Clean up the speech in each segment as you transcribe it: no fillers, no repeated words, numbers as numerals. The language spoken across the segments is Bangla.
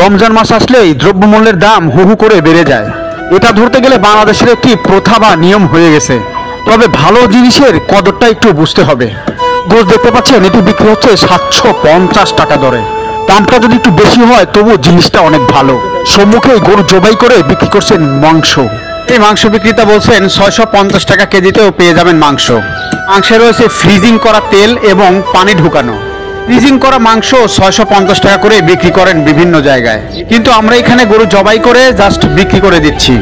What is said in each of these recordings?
রমজান মাস আসলেই দ্রব্যমূল্যের দাম হু হু করে বেড়ে যায়। এটা ধরতে গেলে বাংলাদেশের একটি প্রথা বা নিয়ম হয়ে গেছে। তবে ভালো জিনিসের কদরটা একটু বুঝতে হবে। গোশ দেখতে পাচ্ছেন, এটি বিক্রি হচ্ছে 750 টাকা দরে। দামটা যদি একটু বেশি হয় তবু জিনিসটা অনেক ভালো। সম্মুখে গরু জবাই করে বিক্রি করছেন মাংস। এই মাংস বিক্রেতা বলছেন 650 টাকা কেজিতেও পেয়ে যাবেন মাংস। মাংসে রয়েছে ফ্রিজিং করা তেল এবং পানি ঢুকানো। ফ্রিজিং করা মাংস 650 টাকা করে বিক্রি করেন বিভিন্ন জায়গায়, কিন্তু আমরা এখানে গরু জবাই করে জাস্ট বিক্রি করে দিচ্ছি।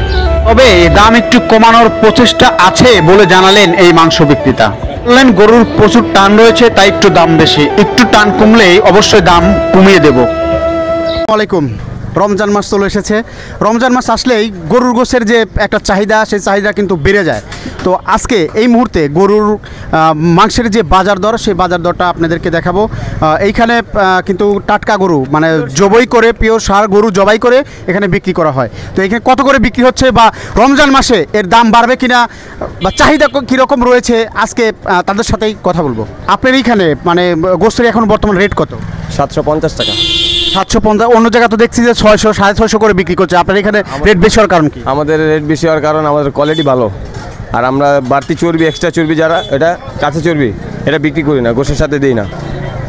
তবে দাম একটু কমানোর প্রচেষ্টা আছে বলে জানালেন এই মাংস বিক্রেতা। বললেন গরুর প্রচুর টান রয়েছে, তাই একটু দাম বেশি। একটু টান কমলেই অবশ্যই দাম কমিয়ে দেব। আসসালামু আলাইকুম। রমজান মাস চলে এসেছে। রমজান মাস আসলেই গরুর গোশের যে একটা চাহিদা, সেই চাহিদা কিন্তু বেড়ে যায়। তো আজকে এই মুহূর্তে গরুর মাংসের যে বাজার দর, সেই বাজার দরটা আপনাদেরকে দেখাবো। এইখানে কিন্তু টাটকা গরু, মানে জবাই করে, পিওর সার গরু জবাই করে এখানে বিক্রি করা হয়। তো এখানে কত করে বিক্রি হচ্ছে বা রমজান মাসে এর দাম বাড়বে কিনা বা চাহিদা কীরকম রয়েছে, আজকে তাদের সাথেই কথা বলবো। আপনার এইখানে মানে গোশের এখন বর্তমান রেট কত? 750 টাকা। 750। অন্য জায়গা তো দেখছি যে 600, 650 করে বিক্রি করছে। আপনার এখানে রেট বেশি হওয়ার কারণ কি? আমাদের রেট বেশি হওয়ার কারণ আমাদের কোয়ালিটি ভালো, আর আমরা বাড়তি চর্বি, এক্সট্রা চর্বি যারা এটা কাঁচা চর্বি এটা বিক্রি করি না, গোশের সাথে দিই না।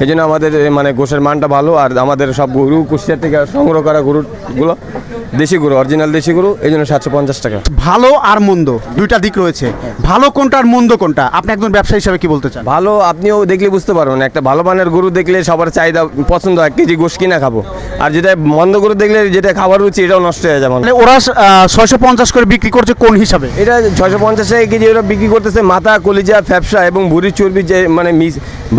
এই জন্য আমাদের মানে গোশের মানটা ভালো। আর আমাদের সব গরু কুষ্টিয়া থেকে সংগ্রহ করা গরুগুলো দেশি গরু, অরিজিনাল দেশি গরু, এই জন্য 750 টাকা। ভালো আর মন্দ দুইটা দিক রয়েছে। ভালো কোনটা আর মন্দ কোনটা, আপনি একজন ব্যবসায়ী হিসেবে কি বলতে চান? ভালো আপনিও দেখলে বুঝতে পারবেন। একটা ভালো মানের গরু দেখলে সবার চাহিদা পছন্দ, 1 কেজি গোশ কিনা খাবো। আর যেটা মন্দ গরু দেখলে যেটা খাবার রুচি এটাও নষ্ট হয়ে যাবে। মানে ওরা 650 করে বিক্রি করছে কোন হিসাবে? এটা 650 টাকা কেজি ওরা বিক্রি করতেছে। মাথা, কলিজা, ফ্যাপসা এবং ভুঁড়ির চর্বি যে মানে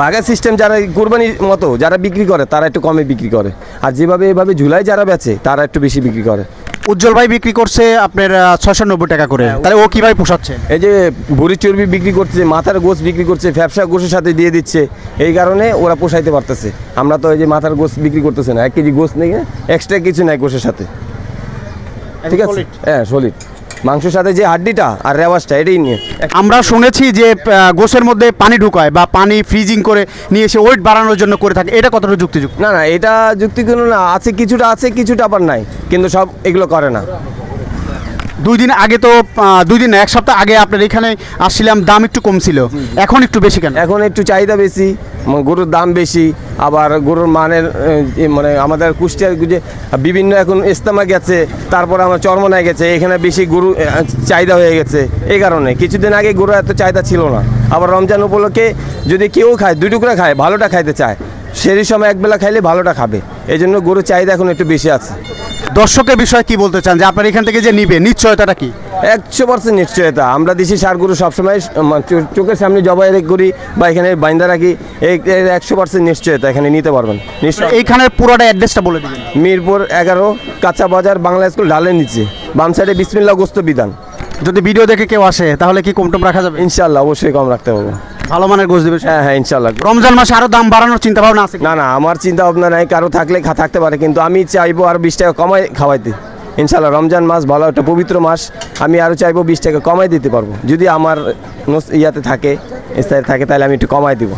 বাগা সিস্টেম যারা কুরবানির মতো যারা বিক্রি করে তারা একটু কমে বিক্রি করে, আর যেভাবে এভাবে ঝুলাই যারা বেচে তারা একটু বেশি বিক্রি করে। উজ্জ্বল ভাই বিক্রি করছে আপনার 690 টাকা করে। তাহলে ও কিভাবে পোষাচ্ছে? এই যে ভুঁড়ির চর্বি বিক্রি করছে, মাথার গোশ বিক্রি করছে, ফ্যাপসা গোশের সাথে দিয়ে দিচ্ছে, এই কারণে ওরা পোষাইতে পারতেছে। আমরা তো এই যে মাথার গোশ বিক্রি করতেছে না, 1 কেজি গোশ নেই, এক্সট্রা কিছু নাই গোশের সাথে। ঠিক আছে, হ্যাঁ সলিড মাংসের সাথে যে হাড্ডিটা আর রেওয়াজটা এটাই নিয়ে। আমরা শুনেছি যে গোশের মধ্যে পানি ঢুকায় বা পানি ফ্রিজিং করে নিয়ে এসে ওয়েট বাড়ানোর জন্য করে থাকে, এটা কতটা যুক্তিযুক্ত? না না, এটা যুক্তিপূর্ণ না। আছে কিছুটা, আছে কিছুটা আবার নাই, কিন্তু সব এগুলো করে না। 2 দিন আগে তো 2 দিন 1 সপ্তাহ আগে আপনার এখানে আসছিলাম, দাম একটু কম ছিল, এখন একটু বেশি কেন? এখন একটু চাহিদা বেশি, গরুর দাম বেশি, আবার গরুর মানের মানে আমাদের কুষ্টিয়ার যে বিভিন্ন এখন ইস্তেমা গেছে, তারপর আমার চরমনায় গেছে, এখানে বেশি গরু চাহিদা হয়ে গেছে। এই কারণে কিছুদিন আগে গরু এত চাহিদা ছিল না। আবার রমজান উপলক্ষে যদি কেউ খায়, 2 টুকরা খায়, ভালোটা খাইতে চায়, সেই সময় একবেলা খাইলে ভালোটা খাবে, এই জন্য গরুর চাহিদা এখন একটু বেশি আছে। দর্শকের বিষয়ে কি বলতে চান যে আপনার এখান থেকে যে নিবে, নিশ্চয়তাটা কি? 100% নিশ্চয়তা। আমরা দেশি সার গরু সবসময় চোখের সামনে জবাই করি বা এখানে বাইন্দা রাখি, এই 100% নিশ্চয়তা, এখানে নিতে পারবেন নিশ্চয়। এইখানের পুরোটা অ্যাড্রেসটা বলে দিবেন। মিরপুর 11 কাঁচা বাজার, বাংলা স্কুল ঢালের নিচে, বাম সাইডে বিসমিল্লাহ গোস্ত বিধান। যদি ভিডিও দেখে কেউ আসে তাহলে কি কম টম রাখা যাবে? ইনশাল্লাহ অবশ্যই কম রাখতে পারবো। ভালো মানের গোশ দেবে? হ্যাঁ হ্যাঁ ইনশাল্লাহ। রমজান মাসে আরো দাম বাড়ানোর চিন্তা ভাবনা আছে? না না, আমার চিন্তা ভাবনা নাই, কারো থাকলে থাকতে পারে, কিন্তু আমি চাইবো আরো 20 টাকা কমাই খাওয়াইতে। ইনশাল্লাহ রমজান মাস ভালো একটা পবিত্র মাস, আমি আরও চাইবো 20 টাকা কমাই দিতে পারবো। যদি আমার ইয়াতে থাকে, স্থায়ী থাকে, তাহলে আমি একটু কমাই দিব।